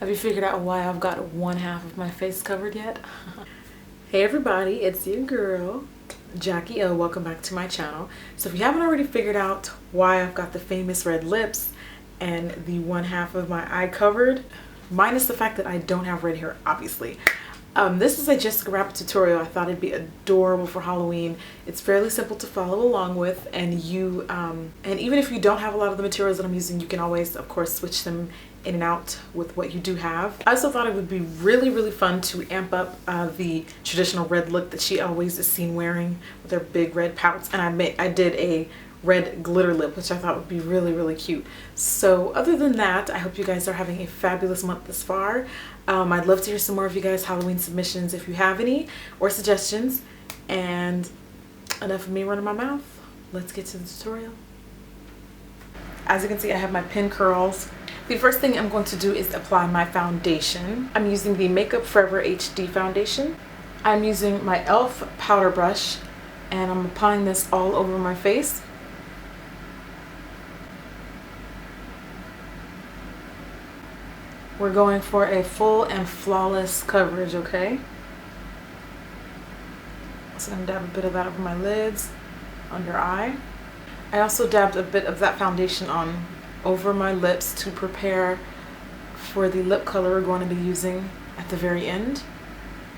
Have you figured out why I've got one half of my face covered yet? Hey everybody, it's your girl, Jackie O. Welcome back to my channel. So if you haven't already figured out why I've got the famous red lips and the one half of my eye covered, minus the fact that I don't have red hair, obviously. This is a Jessica Rabbit tutorial. I thought it'd be adorable for Halloween. It's fairly simple to follow along with, and and even if you don't have a lot of the materials that I'm using, you can always, of course, switch them in and out with what you do have. I also thought it would be really fun to amp up the traditional red look that she always is seen wearing with her big red pouts, and I did a red glitter lip, which I thought would be really cute. So other than that, I hope you guys are having a fabulous month this far. I'd love to hear some more of you guys' Halloween submissions if you have any, or suggestions. And enough of me running my mouth. Let's get to the tutorial. As you can see, I have my pin curls. The first thing I'm going to do is apply my foundation. I'm using the Makeup Forever HD foundation. I'm using my e.l.f. powder brush, and I'm applying this all over my face. We're going for a full and flawless coverage, okay? So I'm gonna dab a bit of that over my lids, under eye. I also dabbed a bit of that foundation on over my lips to prepare for the lip color we're going to be using at the very end.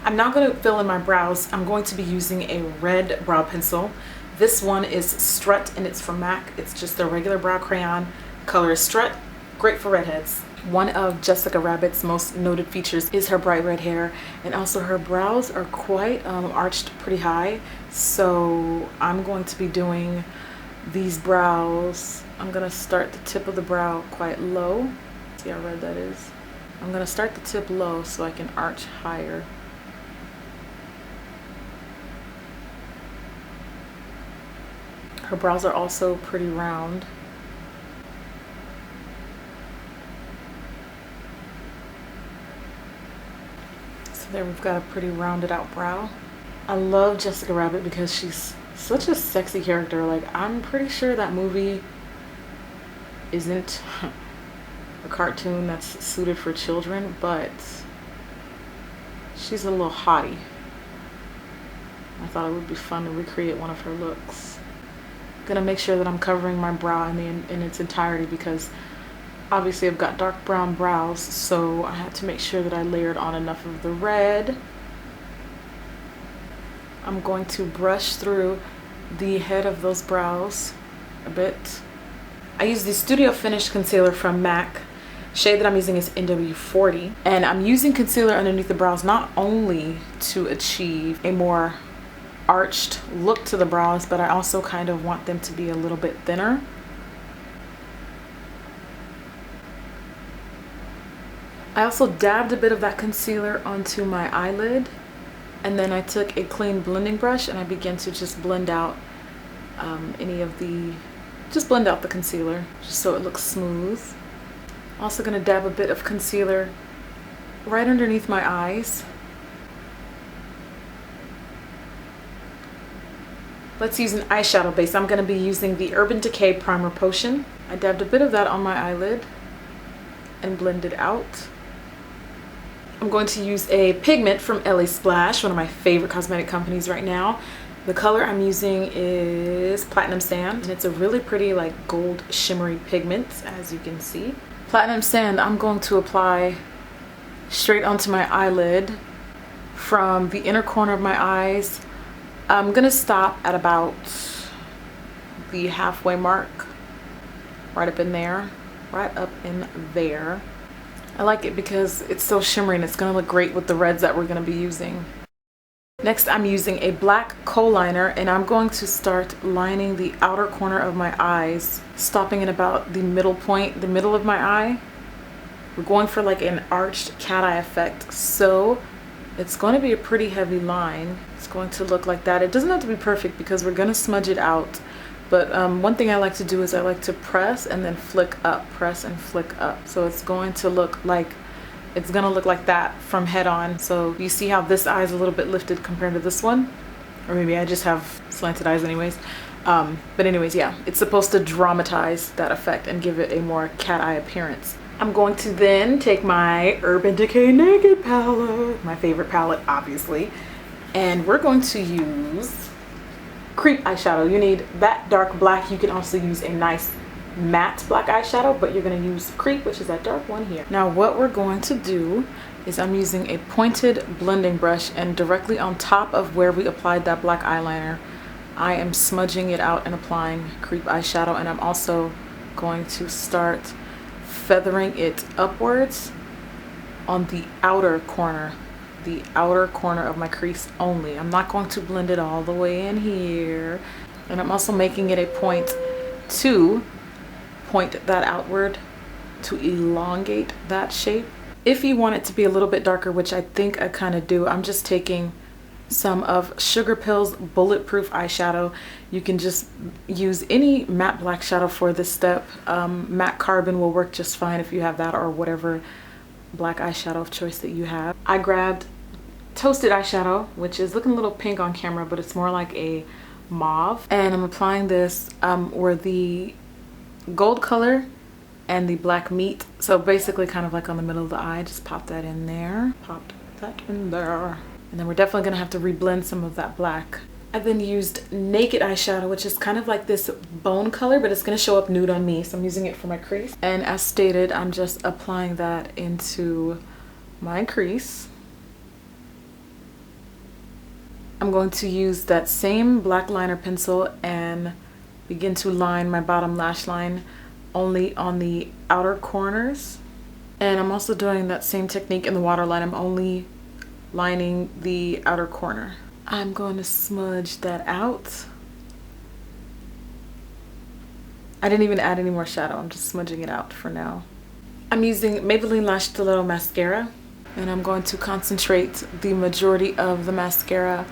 I'm now going to fill in my brows. I'm going to be using a red brow pencil. This one is Strut and it's from MAC. It's just a regular brow crayon. Color is Strut. Great for redheads. One of Jessica Rabbit's most noted features is her bright red hair, and also her brows are quite arched pretty high. So I'm going to be doing these brows. I'm gonna start the tip of the brow quite low. See how red that is? I'm gonna start the tip low so I can arch higher. Her brows are also pretty round. So there we've got a pretty rounded out brow. I love Jessica Rabbit because she's such a sexy character. Like, I'm pretty sure that movie isn't a cartoon that's suited for children, but she's a little hottie. I thought it would be fun to recreate one of her looks. I'm gonna make sure that I'm covering my brow in its entirety because obviously I've got dark brown brows, so I had to make sure that I layered on enough of the red. I'm going to brush through the head of those brows a bit. I use the Studio Finish concealer from MAC. Shade that I'm using is NW40, and I'm using concealer underneath the brows not only to achieve a more arched look to the brows, but I also kind of want them to be a little bit thinner. I also dabbed a bit of that concealer onto my eyelid, and then I took a clean blending brush and I began to just blend out blend out the concealer just so it looks smooth. Also gonna dab a bit of concealer right underneath my eyes. Let's use an eyeshadow base. I'm gonna be using the Urban Decay Primer Potion. I dabbed a bit of that on my eyelid and blended out. I'm going to use a pigment from LA Splash, one of my favorite cosmetic companies right now. The color I'm using is Platinum Sand, and it's a really pretty like gold shimmery pigment, as you can see. Platinum Sand I'm going to apply straight onto my eyelid from the inner corner of my eyes. I'm gonna stop at about the halfway mark, right up in there. I like it because it's so shimmery and it's gonna look great with the reds that we're gonna be using. Next, I'm using a black kohl liner, and I'm going to start lining the outer corner of my eyes, stopping at about the middle point, the middle of my eye. We're going for like an arched cat eye effect, so it's going to be a pretty heavy line. It's going to look like that. It doesn't have to be perfect because we're going to smudge it out, but one thing I like to do is I like to press and then flick up, press and flick up. So it's going to look like that from head on. So you see how this eye is a little bit lifted compared to this one, or maybe I just have slanted eyes anyways. But anyways, yeah, it's supposed to dramatize that effect and give it a more cat eye appearance. I'm going to then take my Urban Decay Naked palette, my favorite palette obviously, and we're going to use Creep eyeshadow. You need that dark black. You can also use a nice matte black eyeshadow, but you're going to use Creep, which is that dark one here. Now what we're going to do is I'm using a pointed blending brush, and directly on top of where we applied that black eyeliner, I am smudging it out and applying Creep eyeshadow, and I'm also going to start feathering it upwards on the outer corner of my crease only. I'm not going to blend it all the way in here, and I'm also making it a point to point that outward to elongate that shape. If you want it to be a little bit darker, which I think I kind of do, I'm just taking some of Sugar Pill's Bulletproof eyeshadow. You can just use any matte black shadow for this step. Matte Carbon will work just fine if you have that, or whatever black eyeshadow of choice that you have. I grabbed Toasted eyeshadow, which is looking a little pink on camera, but it's more like a mauve, and I'm applying this where the gold color and the black meet, so basically kind of like on the middle of the eye. Just pop that in there, popped that in there. And then we're definitely gonna have to reblend some of that black. I then used Naked eyeshadow, which is kind of like this bone color, but it's gonna show up nude on me, so I'm using it for my crease. And as stated, I'm just applying that into my crease. I'm going to use that same black liner pencil and begin to line my bottom lash line only on the outer corners. And I'm also doing that same technique in the waterline. I'm only lining the outer corner. I'm going to smudge that out. I didn't even add any more shadow. I'm just smudging it out for now. I'm using Maybelline Lash Stiletto mascara, and I'm going to concentrate the majority of the mascara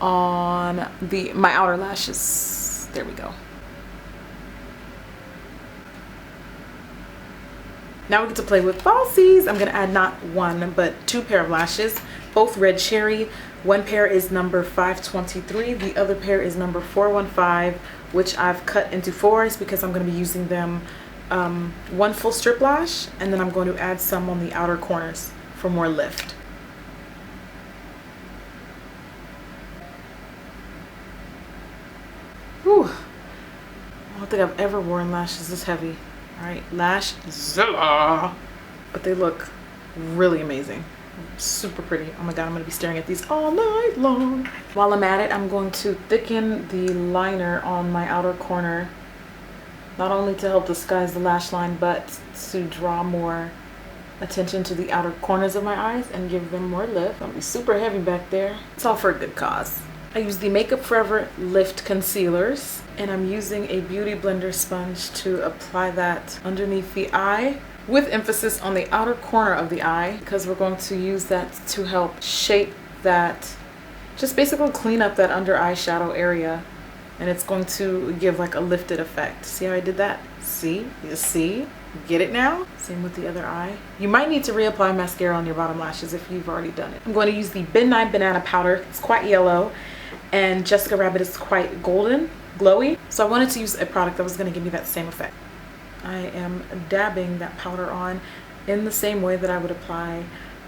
on my outer lashes. There we go. Now we get to play with falsies. I'm gonna add not one, but two pair of lashes, both red cherry. One pair is number 523, the other pair is number 415, which I've cut into fours because I'm gonna be using them one full strip lash, and then I'm going to add some on the outer corners for more lift. Whew. I don't think I've ever worn lashes this heavy. All right, Lashzilla. But they look really amazing. Super pretty. Oh my god, I'm gonna be staring at these all night long. While I'm at it, I'm going to thicken the liner on my outer corner, not only to help disguise the lash line, but to draw more attention to the outer corners of my eyes and give them more lift. I'm gonna be super heavy back there. It's all for a good cause. I use the Makeup Forever Lift Concealers, and I'm using a Beauty Blender sponge to apply that underneath the eye, with emphasis on the outer corner of the eye, because we're going to use that to help shape that, just basically clean up that under eye shadow area, and it's going to give like a lifted effect. See how I did that? See? You see? Get it now? Same with the other eye. You might need to reapply mascara on your bottom lashes if you've already done it. I'm going to use the Midnight Banana powder. It's quite yellow, and Jessica Rabbit is quite golden, glowy. So I wanted to use a product that was going to give me that same effect. I am dabbing that powder on in the same way that I would apply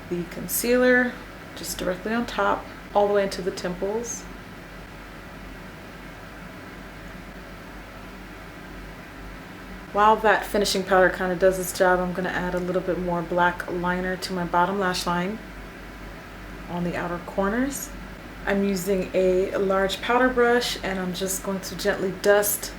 the concealer, just directly on top, all the way into the temples. While that finishing powder kind of does its job, I'm going to add a little bit more black liner to my bottom lash line on the outer corners. I'm using a large powder brush, and I'm just going to gently dust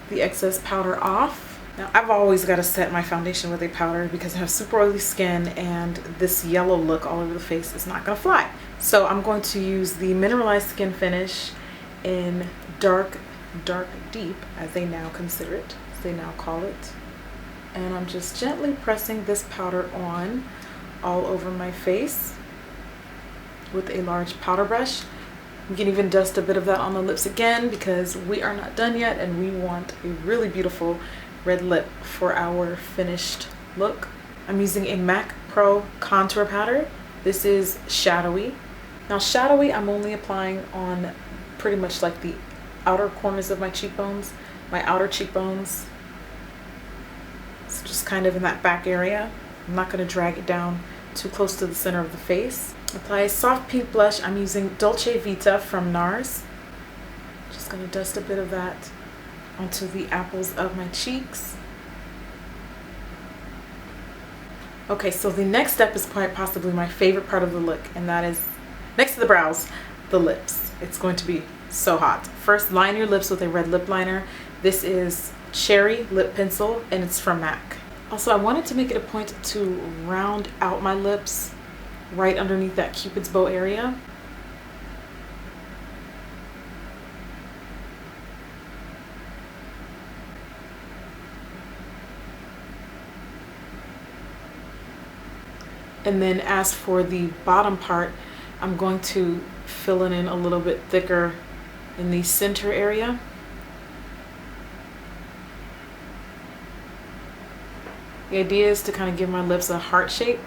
the excess powder off. Now, I've always got to set my foundation with a powder because I have super oily skin, and this yellow look all over the face is not going to fly. So I'm going to use the Mineralized Skin Finish in Dark Deep, as they now consider it. They now call it, and I'm just gently pressing this powder on all over my face with a large powder brush. You can even dust a bit of that on the lips again, because we are not done yet and we want a really beautiful red lip for our finished look. I'm using a MAC Pro contour powder. This is shadowy. Now shadowy, I'm only applying on pretty much like the outer corners of my cheekbones, my outer cheekbones. So just kind of in that back area. I'm not going to drag it down too close to the center of the face. Apply a soft pink blush. I'm using Dolce Vita from NARS. Just going to dust a bit of that onto the apples of my cheeks. Okay, so the next step is quite possibly my favorite part of the look, and that is next to the brows, the lips. It's going to be so hot. First, line your lips with a red lip liner. This is Cherry Lip Pencil, and it's from MAC. Also, I wanted to make it a point to round out my lips right underneath that Cupid's bow area. And then as for the bottom part, I'm going to fill it in a little bit thicker in the center area. The idea is to kind of give my lips a heart shape.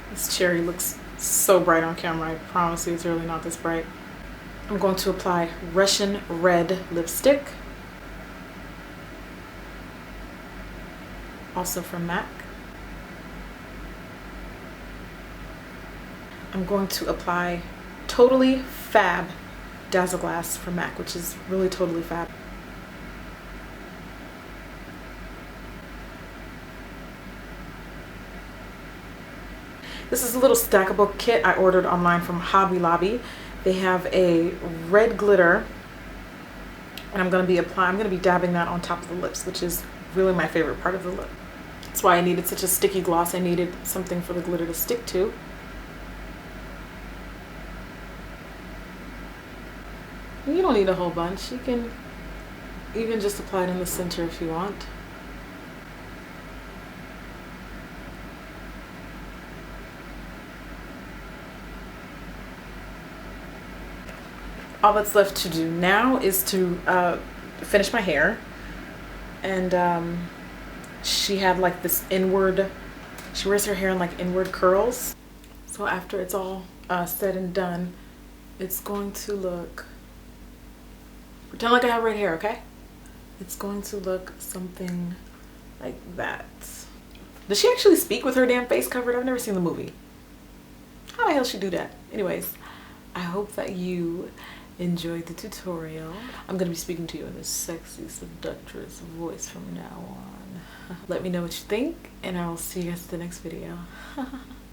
This cherry looks so bright on camera. I promise you it's really not this bright. I'm going to apply Russian Red lipstick. Also from MAC. I'm going to apply Totally Fab Dazzle Glass from MAC, which is really totally fab. This is a little stackable kit I ordered online from Hobby Lobby. They have a red glitter, and I'm going to be dabbing that on top of the lips, which is really my favorite part of the lip. That's why I needed such a sticky gloss. I needed something for the glitter to stick to. You don't need a whole bunch. You can even just apply it in the center if you want. All that's left to do now is to finish my hair. And she had like this inward, she wears her hair in like inward curls. So after it's all said and done, it's going to look, pretend like I have red hair, okay? It's going to look something like that. Does she actually speak with her damn face covered? I've never seen the movie. How the hell she do that? Anyways, I hope that you enjoyed the tutorial. I'm gonna be speaking to you in this sexy, seductress voice from now on. Let me know what you think, and I will see you guys in the next video.